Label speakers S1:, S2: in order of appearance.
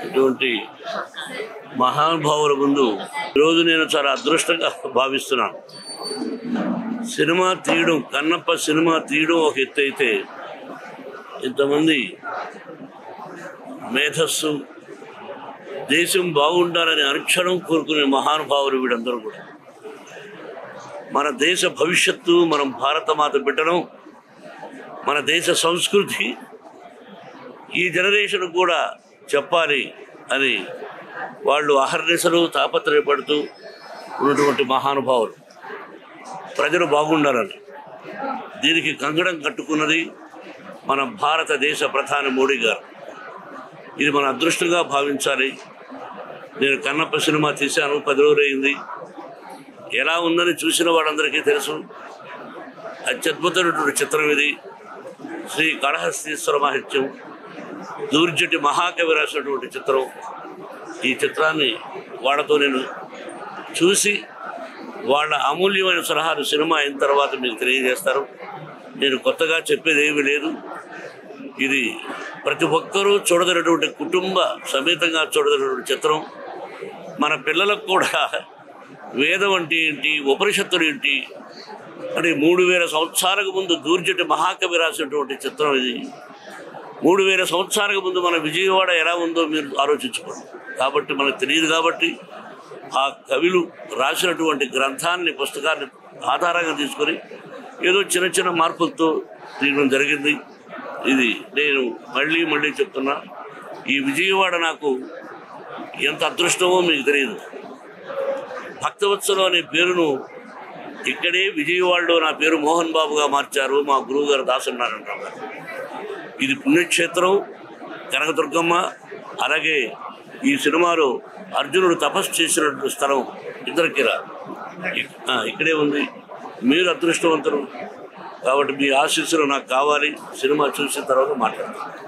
S1: ఇటువంటి మహానుభావుల ముందు ఈరోజు నేను చాలా అదృష్టంగా భావిస్తున్నాను. సినిమా తీయడం, కన్నప్ప సినిమా తీయడం ఒక ఎత్తు అయితే, ఇంతమంది మేధస్సు, దేశం బాగుండాలని అనుక్షణం కోరుకునే మహానుభావులు వీడందరూ కూడా. మన దేశ భవిష్యత్తు, మనం భారతమాత బిడ్డడం, మన దేశ సంస్కృతి ఈ జనరేషన్ కూడా చెప్పాలి అని వాళ్ళు అహర్నిశలు తాపత్రయపడుతూ ఉన్నటువంటి మహానుభావులు. ప్రజలు బాగుండాలని దీనికి కంకణం కట్టుకున్నది మన భారతదేశ ప్రధాని మోడీ గారు. ఇది మన అదృష్టంగా భావించాలి. నేను కన్నప్ప సినిమా తీశాను, 10 రోజులు అయింది. ఎలా ఉందని చూసిన వాళ్ళందరికీ తెలుసు. అత్యద్భుతమైనటువంటి చిత్రం ఇది. శ్రీ కాళహస్తీశ్వర మహత్యం, దూర్జటి మహాకవి రాసినటువంటి చిత్రం. ఈ చిత్రాన్ని వాళ్ళతో నేను చూసి వాళ్ళ అమూల్యమైన సలహాలు సినిమా అయిన తర్వాత మీకు తెలియజేస్తారు. నేను కొత్తగా చెప్పేది ఏమీ లేదు. ఇది ప్రతి ఒక్కరూ చూడదగినటువంటి, కుటుంబ సమేతంగా చూడదగినటువంటి చిత్రం. మన పిల్లలకు కూడా వేదం అంటే ఏంటి, ఉపనిషత్తులు ఏంటి అని 3000 సంవత్సరాలకు ముందు దూర్జటి మహాకవి రాసినటువంటి చిత్రం ఇది. 3000 సంవత్సరాలకు ముందు మన విజయవాడ ఎలా ఉందో మీరు ఆలోచించుకోండి. కాబట్టి మనకు తెలియదు. కాబట్టి ఆ కవులు రాసినటువంటి గ్రంథాన్ని, పుస్తకాన్ని ఆధారంగా తీసుకొని ఏదో చిన్న చిన్న మార్పులతో తీయడం జరిగింది. ఇది నేను మళ్ళీ చెప్తున్నా, ఈ విజయవాడ నాకు ఎంత అదృష్టమో మీకు తెలియదు. భక్తవత్సలం అనే పేరును ఇక్కడే విజయవాడలో నా పేరు మోహన్ బాబుగా మార్చారు మా గురువు గారు దాసనారాయణరావు గారు. ఇది పుణ్యక్షేత్రం, కనకదుర్గమ్మ. అలాగే ఈ సినిమాలో అర్జునుడు తపస్సు చేసినటువంటి స్థలం ఇంద్రకీల ఇక్కడే ఉంది. మీరు అదృష్టవంతులు కాబట్టి మీ ఆశీస్సులు నాకు కావాలి. సినిమా చూసిన తర్వాత మాట్లాడతాను.